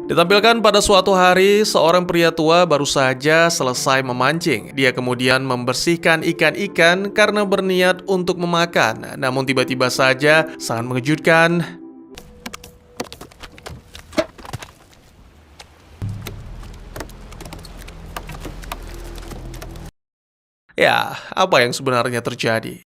Ditampilkan pada suatu hari, seorang pria tua baru saja selesai memancing. Dia kemudian membersihkan ikan-ikan karena berniat untuk memakan. Namun tiba-tiba saja sangat mengejutkan. Ya, apa yang sebenarnya terjadi?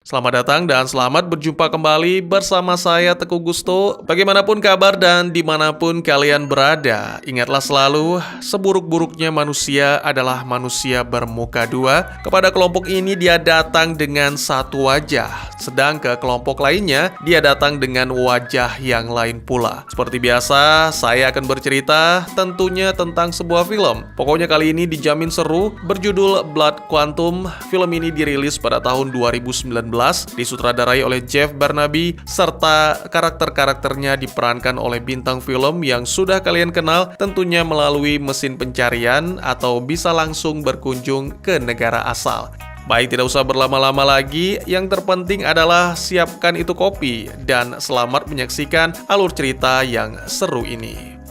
Selamat datang dan selamat berjumpa kembali bersama saya Teguh Gusto. Bagaimanapun kabar dan dimanapun kalian berada, ingatlah selalu, seburuk-buruknya manusia adalah manusia bermuka dua. Kepada kelompok ini dia datang dengan satu wajah, sedang ke kelompok lainnya dia datang dengan wajah yang lain pula. Seperti biasa, saya akan bercerita tentunya tentang sebuah film. Pokoknya kali ini dijamin seru, berjudul Blood Quantum. Film ini dirilis pada tahun 2019, disutradarai oleh Jeff Barnaby, serta karakter-karakternya diperankan oleh bintang film yang sudah kalian kenal tentunya melalui mesin pencarian atau bisa langsung berkunjung ke negara asal. Baik, tidak usah berlama-lama lagi, yang terpenting adalah siapkan itu kopi dan selamat menyaksikan alur cerita yang seru ini.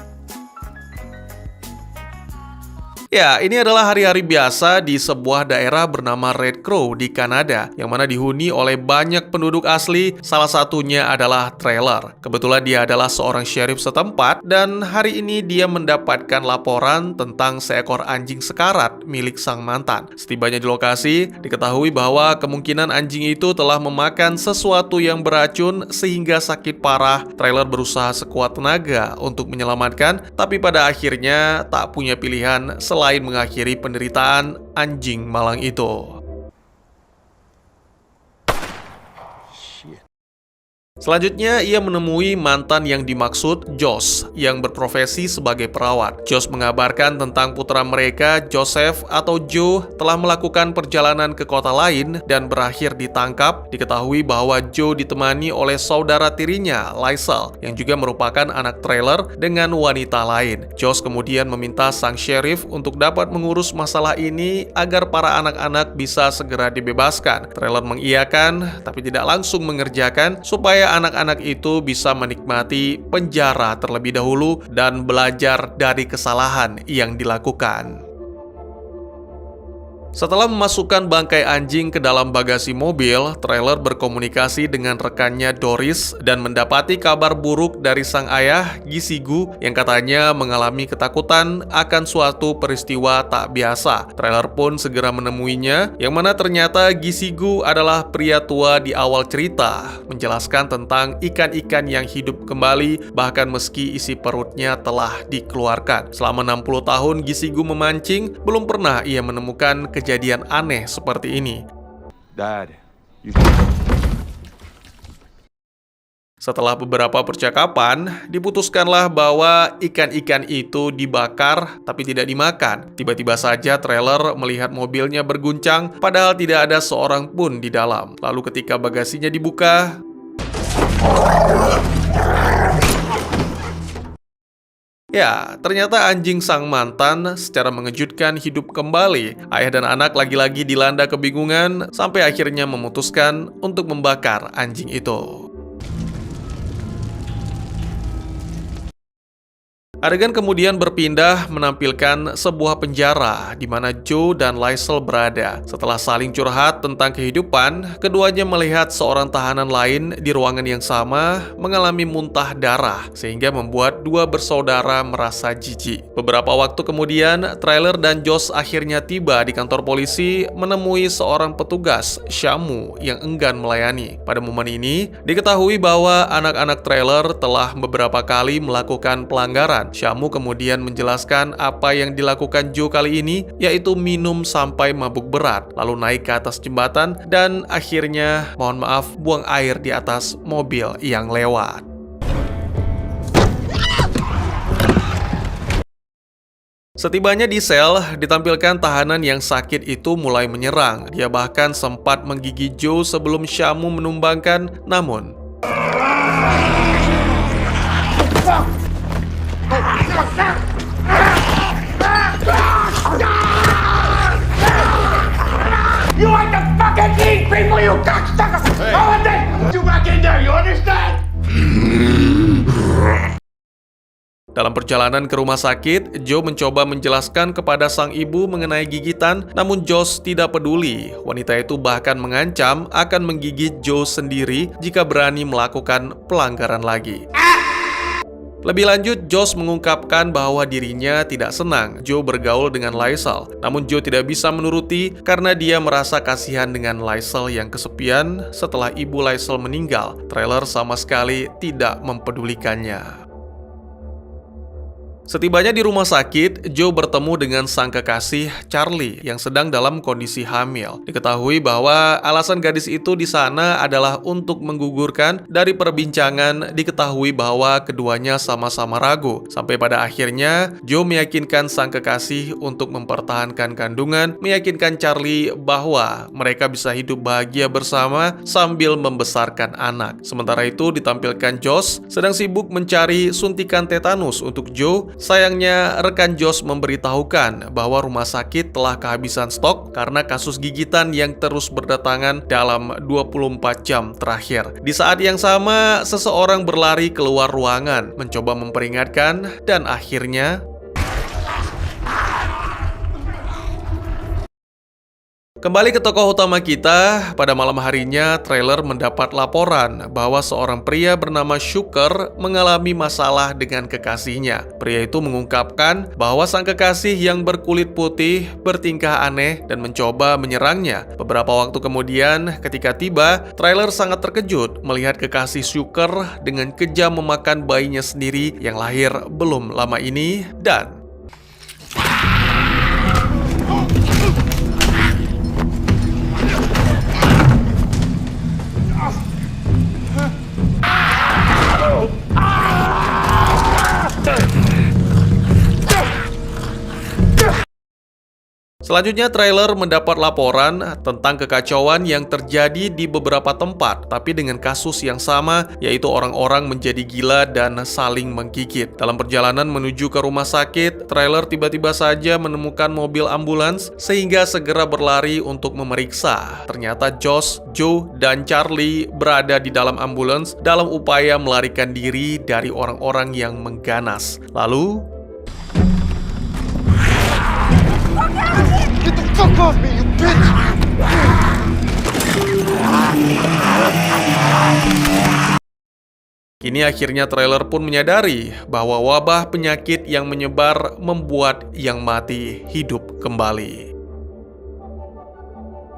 Ya, ini adalah hari-hari biasa di sebuah daerah bernama Red Crow di Kanada, yang mana dihuni oleh banyak penduduk asli, salah satunya adalah Trailer. Kebetulan dia adalah seorang sheriff setempat, dan hari ini dia mendapatkan laporan tentang seekor anjing sekarat milik sang mantan. Setibanya di lokasi, diketahui bahwa kemungkinan anjing itu telah memakan sesuatu yang beracun sehingga sakit parah. Trailer berusaha sekuat tenaga untuk menyelamatkan, tapi pada akhirnya tak punya pilihan selain mengakhiri penderitaan anjing malang itu. Selanjutnya, ia menemui mantan yang dimaksud, Josh, yang berprofesi sebagai perawat. Josh mengabarkan tentang putra mereka, Joseph atau Joe, telah melakukan perjalanan ke kota lain dan berakhir ditangkap. Diketahui bahwa Joe ditemani oleh saudara tirinya, Lysel, yang juga merupakan anak Trailer dengan wanita lain. Josh kemudian meminta sang sheriff untuk dapat mengurus masalah ini agar para anak-anak bisa segera dibebaskan. Trailer mengiyakan, tapi tidak langsung mengerjakan, supaya anak-anak itu bisa menikmati penjara terlebih dahulu dan belajar dari kesalahan yang dilakukan. Setelah memasukkan bangkai anjing ke dalam bagasi mobil, Trailer berkomunikasi dengan rekannya Doris dan mendapati kabar buruk dari sang ayah, Gisigu, yang katanya mengalami ketakutan akan suatu peristiwa tak biasa. Trailer pun segera menemuinya, yang mana ternyata Gisigu adalah pria tua di awal cerita, menjelaskan tentang ikan-ikan yang hidup kembali bahkan meski isi perutnya telah dikeluarkan. Selama 60 tahun Gisigu memancing, belum pernah ia menemukan kejadian aneh seperti ini. Dad, Setelah beberapa percakapan, diputuskanlah bahwa ikan-ikan itu dibakar tapi tidak dimakan. Tiba-tiba saja Trailer melihat mobilnya berguncang, padahal tidak ada seorang pun di dalam. Lalu ketika bagasinya dibuka, ya, ternyata anjing sang mantan secara mengejutkan hidup kembali. Ayah dan anak lagi-lagi dilanda kebingungan sampai akhirnya memutuskan untuk membakar anjing itu. Adegan kemudian berpindah menampilkan sebuah penjara di mana Joe dan Lysel berada. Setelah saling curhat tentang kehidupan, keduanya melihat seorang tahanan lain di ruangan yang sama mengalami muntah darah, sehingga membuat dua bersaudara merasa jijik. Beberapa waktu kemudian, Trailer dan Josh akhirnya tiba di kantor polisi menemui seorang petugas, Shamu, yang enggan melayani. Pada momen ini, diketahui bahwa anak-anak Trailer telah beberapa kali melakukan pelanggaran. Shamu kemudian menjelaskan apa yang dilakukan Joe kali ini, yaitu minum sampai mabuk berat, lalu naik ke atas jembatan, dan akhirnya, mohon maaf, buang air di atas mobil yang lewat. Setibanya di sel, ditampilkan tahanan yang sakit itu mulai menyerang. Dia bahkan sempat menggigit Joe sebelum Shamu menumbangkan, namun You like to fucking eat people, you cocksucker! Hey. I want that! You back in there, you understand? Dalam perjalanan ke rumah sakit, Joe mencoba menjelaskan kepada sang ibu mengenai gigitan, namun Josh tidak peduli. Wanita itu bahkan mengancam akan menggigit Joe sendiri jika berani melakukan pelanggaran lagi. Lebih lanjut, Josh mengungkapkan bahwa dirinya tidak senang Joe bergaul dengan Lysel. Namun Joe tidak bisa menuruti karena dia merasa kasihan dengan Lysel yang kesepian setelah ibu Lysel meninggal. Trailer sama sekali tidak mempedulikannya. Setibanya di rumah sakit, Joe bertemu dengan sang kekasih Charlie yang sedang dalam kondisi hamil. Diketahui bahwa alasan gadis itu di sana adalah untuk menggugurkan. Dari perbincangan, diketahui bahwa keduanya sama-sama ragu. Sampai pada akhirnya, Joe meyakinkan sang kekasih untuk mempertahankan kandungan, meyakinkan Charlie bahwa mereka bisa hidup bahagia bersama sambil membesarkan anak. Sementara itu, ditampilkan Josh sedang sibuk mencari suntikan tetanus untuk Joe. Sayangnya, rekan Josh memberitahukan bahwa rumah sakit telah kehabisan stok karena kasus gigitan yang terus berdatangan dalam 24 jam terakhir. Di saat yang sama, seseorang berlari keluar ruangan, mencoba memperingatkan, dan akhirnya kembali ke tokoh utama kita. Pada malam harinya, trailer mendapat laporan bahwa seorang pria bernama Shooker mengalami masalah dengan kekasihnya. Pria itu mengungkapkan bahwa sang kekasih yang berkulit putih bertingkah aneh dan mencoba menyerangnya. Beberapa waktu kemudian, ketika tiba, trailer sangat terkejut melihat kekasih Shooker dengan kejam memakan bayinya sendiri yang lahir belum lama ini dan selanjutnya, trailer mendapat laporan tentang kekacauan yang terjadi di beberapa tempat, tapi dengan kasus yang sama, yaitu orang-orang menjadi gila dan saling menggigit. Dalam perjalanan menuju ke rumah sakit, trailer tiba-tiba saja menemukan mobil ambulans sehingga segera berlari untuk memeriksa. Ternyata Josh, Joe, dan Charlie berada di dalam ambulans dalam upaya melarikan diri dari orang-orang yang mengganas. Lalu Get the fuck off me, you bitch! kini akhirnya trailer pun menyadari bahwa wabah penyakit yang menyebar membuat yang mati hidup kembali.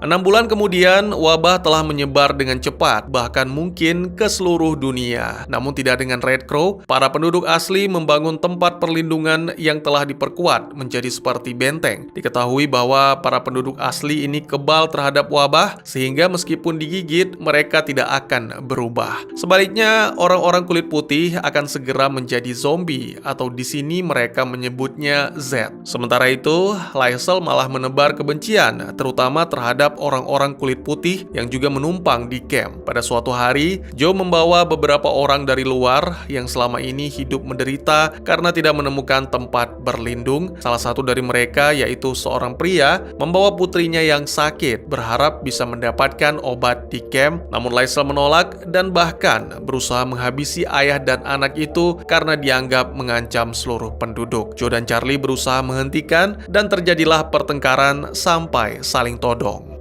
6 bulan kemudian, wabah telah menyebar dengan cepat, bahkan mungkin ke seluruh dunia. Namun tidak dengan Red Crow, para penduduk asli membangun tempat perlindungan yang telah diperkuat menjadi seperti benteng. Diketahui bahwa para penduduk asli ini kebal terhadap wabah, sehingga meskipun digigit, mereka tidak akan berubah. Sebaliknya, orang-orang kulit putih akan segera menjadi zombie, atau di sini mereka menyebutnya Z. Sementara itu, Lysel malah menebar kebencian, terutama terhadap orang-orang kulit putih yang juga menumpang di camp. Pada suatu hari, Joe membawa beberapa orang dari luar yang selama ini hidup menderita karena tidak menemukan tempat berlindung. Salah satu dari mereka, yaitu seorang pria, membawa putrinya yang sakit, berharap bisa mendapatkan obat di camp. Namun Lysel menolak dan bahkan berusaha menghabisi ayah dan anak itu karena dianggap mengancam seluruh penduduk. Joe dan Charlie berusaha menghentikan dan terjadilah pertengkaran sampai saling todong.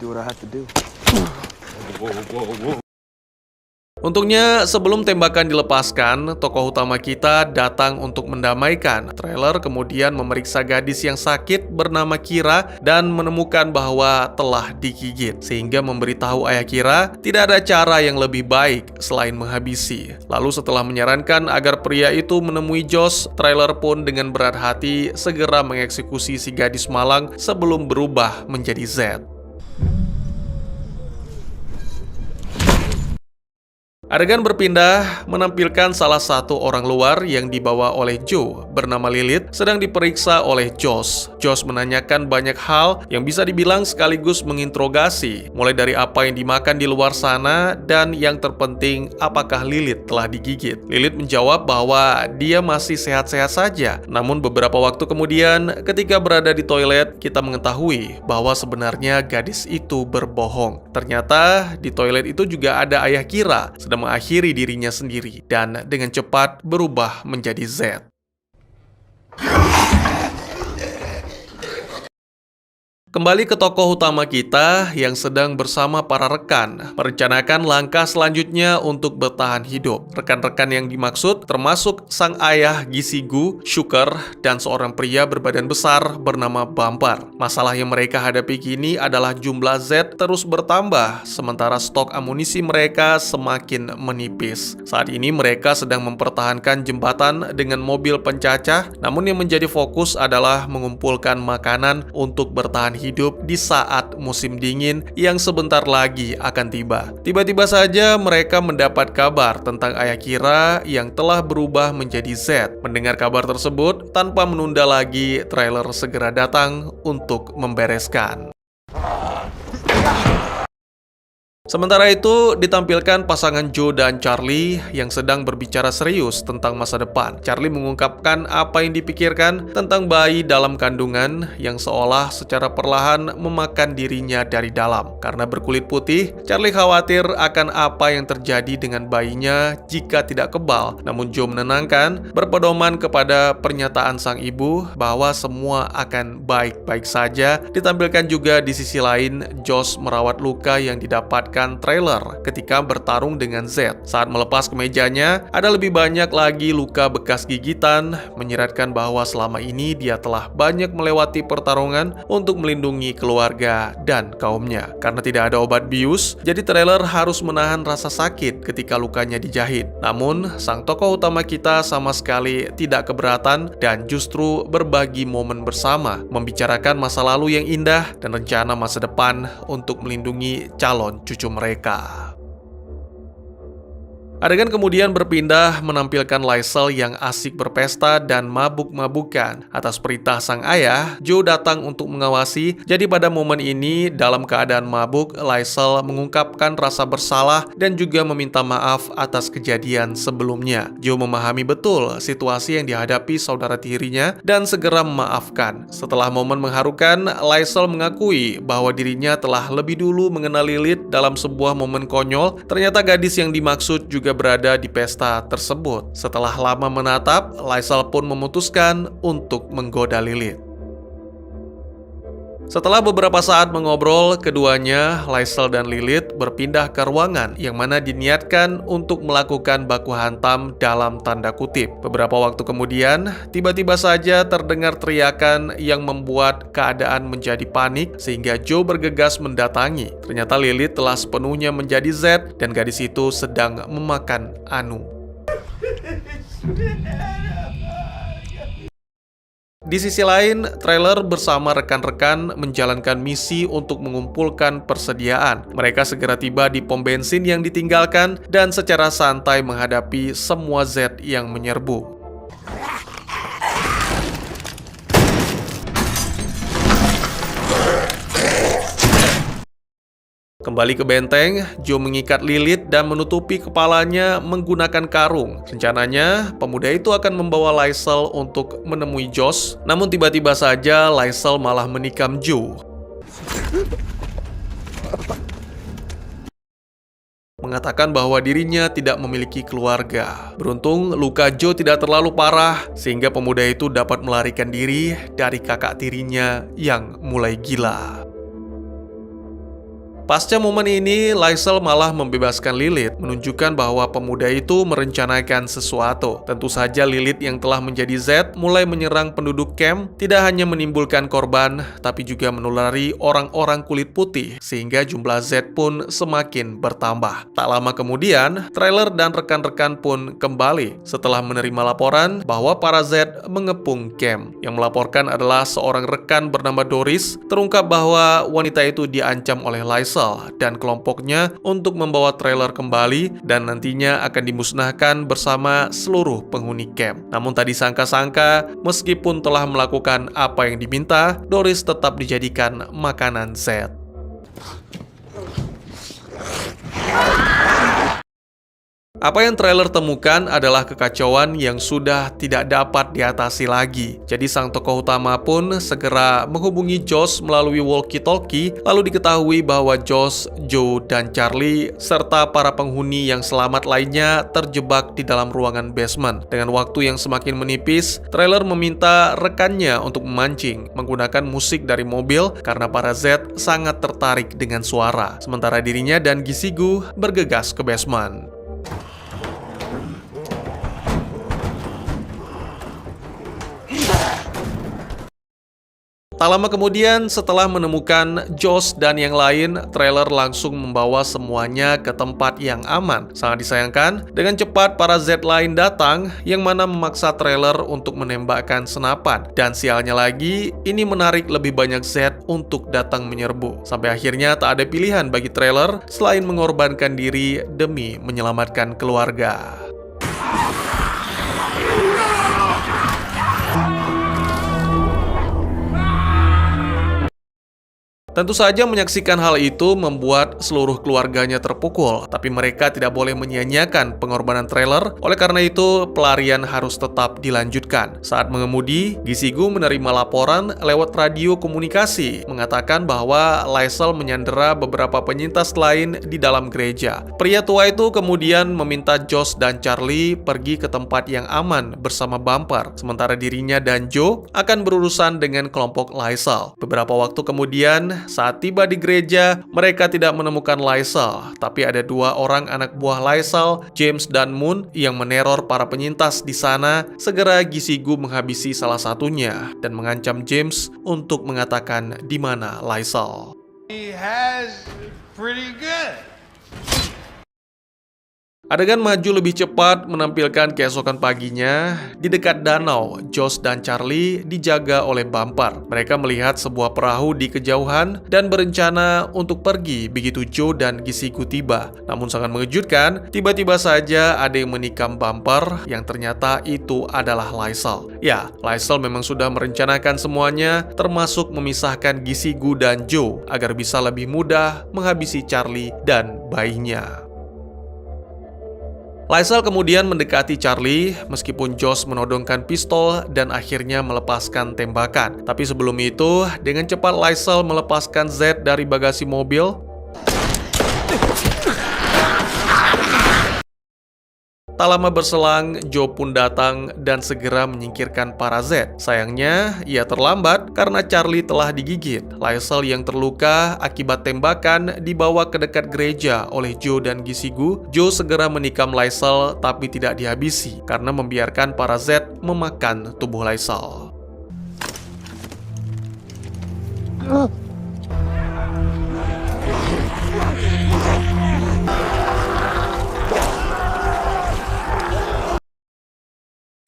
Do what I have to do. Untungnya, sebelum tembakan dilepaskan, tokoh utama kita datang untuk mendamaikan. Trailer kemudian memeriksa gadis yang sakit bernama Kira dan menemukan bahwa telah digigit, sehingga memberitahu ayah Kira tidak ada cara yang lebih baik selain menghabisi. Lalu setelah menyarankan agar pria itu menemui Josh, trailer pun dengan berat hati segera mengeksekusi si gadis malang sebelum berubah menjadi Z. Adegan berpindah menampilkan salah satu orang luar yang dibawa oleh Joe bernama Lilith sedang diperiksa oleh Josh. Josh menanyakan banyak hal yang bisa dibilang sekaligus menginterogasi, mulai dari apa yang dimakan di luar sana dan yang terpenting apakah Lilith telah digigit. Lilith menjawab bahwa dia masih sehat-sehat saja. Namun beberapa waktu kemudian ketika berada di toilet, kita mengetahui bahwa sebenarnya gadis itu berbohong. Ternyata di toilet itu juga ada ayah Kira sedang mengakhiri dirinya sendiri dan dengan cepat berubah menjadi Z. Kembali ke tokoh utama kita yang sedang bersama para rekan merencanakan langkah selanjutnya untuk bertahan hidup. Rekan-rekan yang dimaksud termasuk sang ayah Gisigu, Shooker, dan seorang pria berbadan besar bernama Bumper. Masalah yang mereka hadapi kini adalah jumlah Z terus bertambah, sementara stok amunisi mereka semakin menipis. Saat ini mereka sedang mempertahankan jembatan dengan mobil pencacah, namun yang menjadi fokus adalah mengumpulkan makanan untuk bertahan hidup di saat musim dingin yang sebentar lagi akan tiba. Tiba-tiba saja mereka mendapat kabar tentang ayah Kira yang telah berubah menjadi Z. Mendengar kabar tersebut, tanpa menunda lagi, trailer segera datang untuk membereskan. Sementara itu, ditampilkan pasangan Joe dan Charlie yang sedang berbicara serius tentang masa depan. Charlie mengungkapkan apa yang dipikirkan tentang bayi dalam kandungan yang seolah secara perlahan memakan dirinya dari dalam. Karena berkulit putih, Charlie khawatir akan apa yang terjadi dengan bayinya jika tidak kebal. Namun Joe menenangkan, berpedoman kepada pernyataan sang ibu bahwa semua akan baik-baik saja. Ditampilkan juga di sisi lain, Josh merawat luka yang didapatkan trailer ketika bertarung dengan Z. Saat melepas kemejanya, ada lebih banyak lagi luka bekas gigitan, menyiratkan bahwa selama ini dia telah banyak melewati pertarungan untuk melindungi keluarga dan kaumnya. Karena tidak ada obat bius, jadi trailer harus menahan rasa sakit ketika lukanya dijahit. Namun, sang tokoh utama kita sama sekali tidak keberatan dan justru berbagi momen bersama, membicarakan masa lalu yang indah dan rencana masa depan untuk melindungi calon cucu mereka. Adegan kemudian berpindah menampilkan Lysel yang asik berpesta dan mabuk-mabukan. Atas perintah sang ayah, Joe datang untuk mengawasi. Jadi pada momen ini, dalam keadaan mabuk, Lysel mengungkapkan rasa bersalah dan juga meminta maaf atas kejadian sebelumnya. Joe memahami betul situasi yang dihadapi saudara tirinya dan segera memaafkan. Setelah momen mengharukan, Lysel mengakui bahwa dirinya telah lebih dulu mengenal Lilith dalam sebuah momen konyol. Ternyata gadis yang dimaksud juga berada di pesta tersebut. Setelah lama menatap, Lysel pun memutuskan untuk menggoda Lilith. Setelah beberapa saat mengobrol, keduanya, Lysel dan Lilith, berpindah ke ruangan yang mana diniatkan untuk melakukan baku hantam dalam tanda kutip. Beberapa waktu kemudian, tiba-tiba saja terdengar teriakan yang membuat keadaan menjadi panik sehingga Joe bergegas mendatangi. Ternyata Lilith telah sepenuhnya menjadi Z dan gadis itu sedang memakan Anu. Di sisi lain, trailer bersama rekan-rekan menjalankan misi untuk mengumpulkan persediaan. Mereka segera tiba di pom bensin yang ditinggalkan dan secara santai menghadapi semua Z yang menyerbu. Kembali ke benteng, Joe mengikat Lilith dan menutupi kepalanya menggunakan karung. Rencananya, pemuda itu akan membawa Lysel untuk menemui Josh. Namun tiba-tiba saja Lysel malah menikam Joe. Mengatakan bahwa dirinya tidak memiliki keluarga. Beruntung, luka Joe tidak terlalu parah, sehingga pemuda itu dapat melarikan diri dari kakak tirinya yang mulai gila. Pasca momen ini, Lysel malah membebaskan Lilith, menunjukkan bahwa pemuda itu merencanakan sesuatu. Tentu saja Lilith yang telah menjadi Z mulai menyerang penduduk camp, tidak hanya menimbulkan korban, tapi juga menulari orang-orang kulit putih, sehingga jumlah Z pun semakin bertambah. Tak lama kemudian, trailer dan rekan-rekan pun kembali setelah menerima laporan bahwa para Z mengepung camp. Yang melaporkan adalah seorang rekan bernama Doris. Terungkap bahwa wanita itu diancam oleh Lysel dan kelompoknya untuk membawa trailer kembali dan nantinya akan dimusnahkan bersama seluruh penghuni camp. Namun tak disangka-sangka, meskipun telah melakukan apa yang diminta, Doris tetap dijadikan makanan Z. Apa yang trailer temukan adalah kekacauan yang sudah tidak dapat diatasi lagi. Jadi sang tokoh utama pun segera menghubungi Josh melalui walkie-talkie, lalu diketahui bahwa Josh, Joe, dan Charlie serta para penghuni yang selamat lainnya terjebak di dalam ruangan basement. Dengan waktu yang semakin menipis, trailer meminta rekannya untuk memancing menggunakan musik dari mobil karena para Z sangat tertarik dengan suara. Sementara dirinya dan Gisigu bergegas ke basement. Tak lama kemudian, setelah menemukan Josh dan yang lain, trailer langsung membawa semuanya ke tempat yang aman. Sangat disayangkan, dengan cepat para Z lain datang, yang mana memaksa trailer untuk menembakkan senapan. Dan sialnya lagi, ini menarik lebih banyak Z untuk datang menyerbu. Sampai akhirnya tak ada pilihan bagi trailer selain mengorbankan diri demi menyelamatkan keluarga. Tentu saja menyaksikan hal itu membuat seluruh keluarganya terpukul, tapi mereka tidak boleh menyia-nyiakan pengorbanan trailer, oleh karena itu pelarian harus tetap dilanjutkan. Saat mengemudi, Gisigu menerima laporan lewat radio komunikasi, mengatakan bahwa Laisel menyandera beberapa penyintas lain di dalam gereja. Pria tua itu kemudian meminta Josh dan Charlie pergi ke tempat yang aman bersama Bumper, sementara dirinya dan Joe akan berurusan dengan kelompok Laisel. Beberapa waktu kemudian, saat tiba di gereja, mereka tidak menemukan Laisel, tapi ada dua orang anak buah Laisel, James dan Moon, yang meneror para penyintas di sana. Segera Gisigu menghabisi salah satunya dan mengancam James untuk mengatakan di mana Laisel. He has pretty good. Adegan maju lebih cepat menampilkan keesokan paginya. Di dekat danau, Josh dan Charlie dijaga oleh Bumper. Mereka melihat sebuah perahu di kejauhan dan berencana untuk pergi begitu Joe dan Gisigu tiba. Namun sangat mengejutkan, tiba-tiba saja ada yang menikam Bumper yang ternyata itu adalah Laisel. Ya, Laisel memang sudah merencanakan semuanya, termasuk memisahkan Gisigu dan Joe agar bisa lebih mudah menghabisi Charlie dan bayinya. Laisel kemudian mendekati Charlie meskipun Josh menodongkan pistol dan akhirnya melepaskan tembakan. Tapi sebelum itu, dengan cepat Laisel melepaskan Z dari bagasi mobil. Tak lama berselang, Joe pun datang dan segera menyingkirkan para Z. Sayangnya, ia terlambat karena Charlie telah digigit. Laisel yang terluka akibat tembakan dibawa ke dekat gereja oleh Joe dan Gisigu. Joe segera menikam Laisel tapi tidak dihabisi karena membiarkan para Z memakan tubuh Laisel.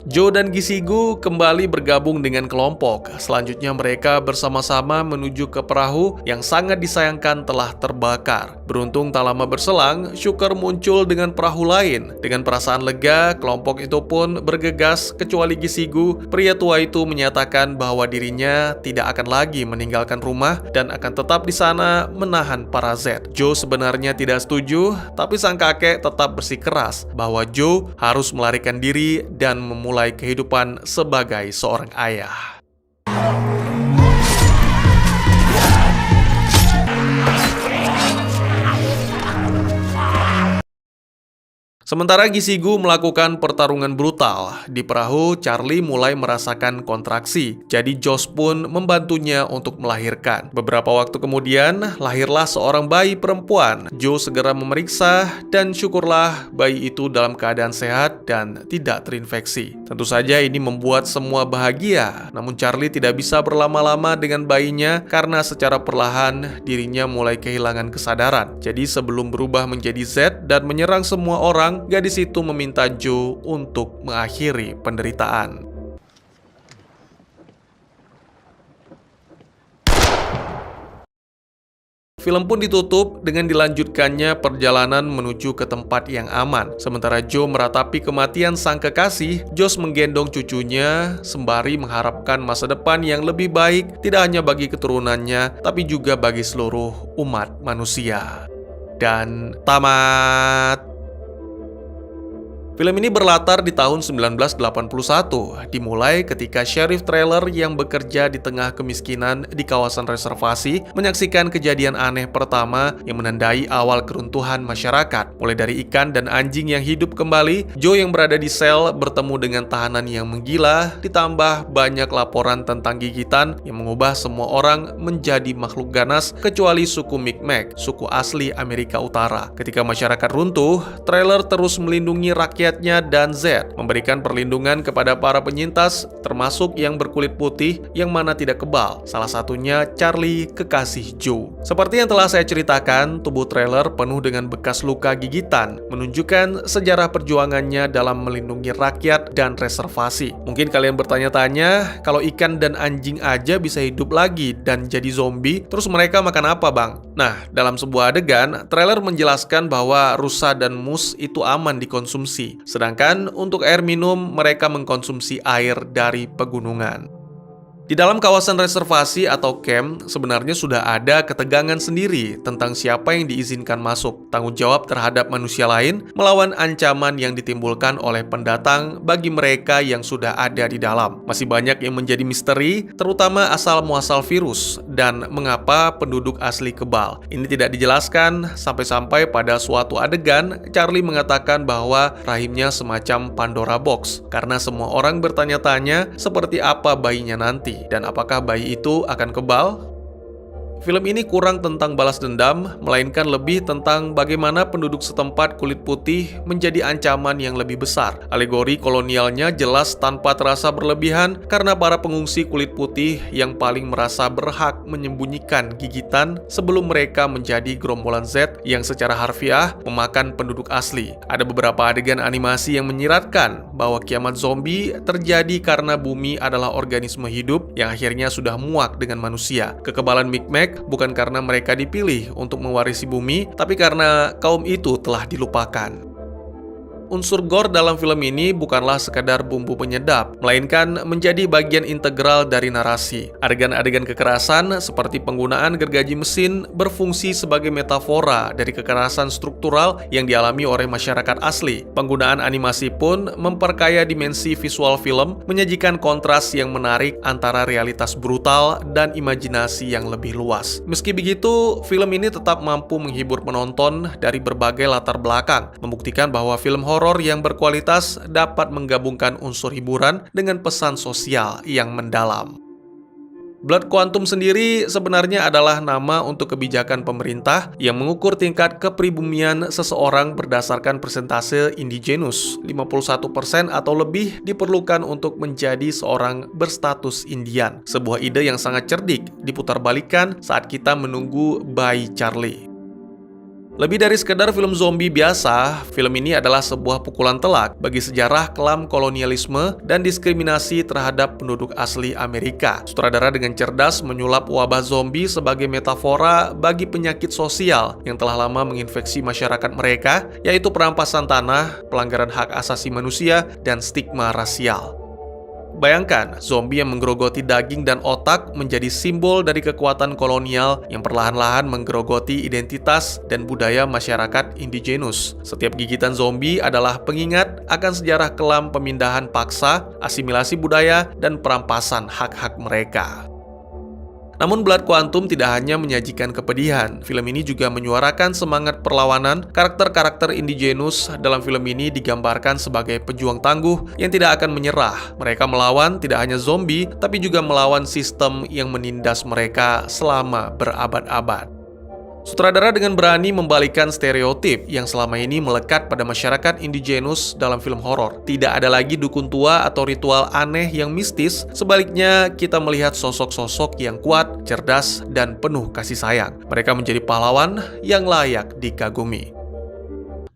Joe dan Gisigu kembali bergabung dengan kelompok. Selanjutnya mereka bersama-sama menuju ke perahu yang sangat disayangkan telah terbakar. Beruntung tak lama berselang, Shooker muncul dengan perahu lain. Dengan perasaan lega, kelompok itu pun bergegas kecuali Gisigu. Pria tua itu menyatakan bahwa dirinya tidak akan lagi meninggalkan rumah dan akan tetap di sana menahan para Z. Joe sebenarnya tidak setuju, tapi sang kakek tetap bersikeras bahwa Joe harus melarikan diri dan memulai kehidupan sebagai seorang ayah. Sementara Gisigu melakukan pertarungan brutal, di perahu Charlie mulai merasakan kontraksi. Jadi Josh pun membantunya untuk melahirkan. Beberapa waktu kemudian, lahirlah seorang bayi perempuan. Joe segera memeriksa dan syukurlah bayi itu dalam keadaan sehat dan tidak terinfeksi. Tentu saja ini membuat semua bahagia. Namun Charlie tidak bisa berlama-lama dengan bayinya karena secara perlahan dirinya mulai kehilangan kesadaran. Jadi sebelum berubah menjadi Z dan menyerang semua orang, gadis itu meminta Joe untuk mengakhiri penderitaan. Film pun ditutup dengan dilanjutkannya perjalanan menuju ke tempat yang aman. Sementara Joe meratapi kematian sang kekasih, Josh menggendong cucunya sembari mengharapkan masa depan yang lebih baik tidak hanya bagi keturunannya, tapi juga bagi seluruh umat manusia. Dan tamat. Film ini berlatar di tahun 1981, dimulai ketika sheriff trailer yang bekerja di tengah kemiskinan di kawasan reservasi menyaksikan kejadian aneh pertama yang menandai awal keruntuhan masyarakat. Mulai dari ikan dan anjing yang hidup kembali, Joe yang berada di sel bertemu dengan tahanan yang menggila, ditambah banyak laporan tentang gigitan yang mengubah semua orang menjadi makhluk ganas kecuali suku Mi'kmaq, suku asli Amerika Utara. Ketika masyarakat runtuh, trailer terus melindungi rakyatnya dan Z memberikan perlindungan kepada para penyintas, termasuk yang berkulit putih yang mana tidak kebal. Salah satunya Charlie, kekasih Joe. Seperti yang telah saya ceritakan, tubuh trailer penuh dengan bekas luka gigitan, menunjukkan sejarah perjuangannya dalam melindungi rakyat dan reservasi. Mungkin kalian bertanya-tanya, kalau ikan dan anjing aja bisa hidup lagi dan jadi zombie, terus mereka makan apa, Bang? Nah, dalam sebuah adegan, trailer menjelaskan bahwa rusa dan mus itu aman dikonsumsi. Sedangkan untuk air minum, mereka mengkonsumsi air dari pegunungan. Di dalam kawasan reservasi atau camp, sebenarnya sudah ada ketegangan sendiri tentang siapa yang diizinkan masuk, tanggung jawab terhadap manusia lain, melawan ancaman yang ditimbulkan oleh pendatang bagi mereka yang sudah ada di dalam. Masih banyak yang menjadi misteri, terutama asal-muasal virus, dan mengapa penduduk asli kebal. Ini tidak dijelaskan, sampai-sampai pada suatu adegan, Charlie mengatakan bahwa rahimnya semacam Pandora Box, karena semua orang bertanya-tanya seperti apa bayinya nanti. Dan apakah bayi itu akan kebal? Film ini kurang tentang balas dendam, melainkan lebih tentang bagaimana penduduk setempat kulit putih menjadi ancaman yang lebih besar. Alegori kolonialnya jelas tanpa terasa berlebihan karena para pengungsi kulit putih yang paling merasa berhak menyembunyikan gigitan sebelum mereka menjadi gerombolan Z yang secara harfiah memakan penduduk asli. Ada beberapa adegan animasi yang menyiratkan bahwa kiamat zombie terjadi karena bumi adalah organisme hidup yang akhirnya sudah muak dengan manusia. Kekebalan Mi'kmaq bukan karena mereka dipilih untuk mewarisi bumi, tapi karena kaum itu telah dilupakan. Unsur gore dalam film ini bukanlah sekadar bumbu penyedap, melainkan menjadi bagian integral dari narasi. Adegan-adegan kekerasan seperti penggunaan gergaji mesin berfungsi sebagai metafora dari kekerasan struktural yang dialami oleh masyarakat asli. Penggunaan animasi pun memperkaya dimensi visual film, menyajikan kontras yang menarik antara realitas brutal dan imajinasi yang lebih luas. Meski begitu, film ini tetap mampu menghibur penonton dari berbagai latar belakang, membuktikan bahwa film horor yang berkualitas dapat menggabungkan unsur hiburan dengan pesan sosial yang mendalam. Blood Quantum sendiri sebenarnya adalah nama untuk kebijakan pemerintah yang mengukur tingkat kepribumian seseorang berdasarkan persentase indigenous. 51% atau lebih diperlukan untuk menjadi seorang berstatus Indian. Sebuah ide yang sangat cerdik diputarbalikkan saat kita menunggu bayi Charlie. Lebih dari sekedar film zombie biasa, film ini adalah sebuah pukulan telak bagi sejarah kelam kolonialisme dan diskriminasi terhadap penduduk asli Amerika. Sutradara dengan cerdas menyulap wabah zombie sebagai metafora bagi penyakit sosial yang telah lama menginfeksi masyarakat mereka, yaitu perampasan tanah, pelanggaran hak asasi manusia, dan stigma rasial. Bayangkan, zombie yang menggerogoti daging dan otak menjadi simbol dari kekuatan kolonial yang perlahan-lahan menggerogoti identitas dan budaya masyarakat indigenous. Setiap gigitan zombie adalah pengingat akan sejarah kelam pemindahan paksa, asimilasi budaya, dan perampasan hak-hak mereka. Namun Blood Quantum tidak hanya menyajikan kepedihan. Film ini juga menyuarakan semangat perlawanan. Karakter-karakter indigenous dalam film ini digambarkan sebagai pejuang tangguh yang tidak akan menyerah. Mereka melawan tidak hanya zombie, tapi juga melawan sistem yang menindas mereka selama berabad-abad. Sutradara dengan berani membalikkan stereotip yang selama ini melekat pada masyarakat indigenous dalam film horor. Tidak ada lagi dukun tua atau ritual aneh yang mistis, sebaliknya kita melihat sosok-sosok yang kuat, cerdas, dan penuh kasih sayang. Mereka menjadi pahlawan yang layak dikagumi.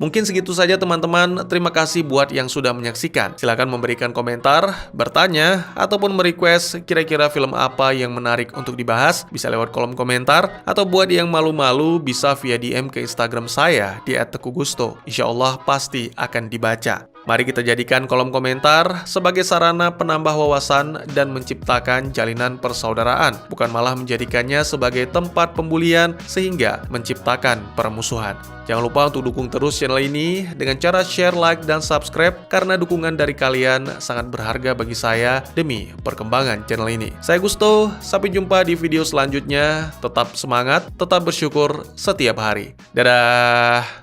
Mungkin segitu saja teman-teman, terima kasih buat yang sudah menyaksikan. Silahkan memberikan komentar, bertanya, ataupun merequest kira-kira film apa yang menarik untuk dibahas, bisa lewat kolom komentar, atau buat yang malu-malu bisa via DM ke Instagram saya di @tekugusto. Insya Allah pasti akan dibaca. Mari kita jadikan kolom komentar sebagai sarana penambah wawasan dan menciptakan jalinan persaudaraan, bukan malah menjadikannya sebagai tempat pembulian sehingga menciptakan permusuhan. Jangan lupa untuk dukung terus channel ini dengan cara share, like, dan subscribe karena dukungan dari kalian sangat berharga bagi saya demi perkembangan channel ini. Saya Gusto, sampai jumpa di video selanjutnya. Tetap semangat, tetap bersyukur setiap hari. Dadah!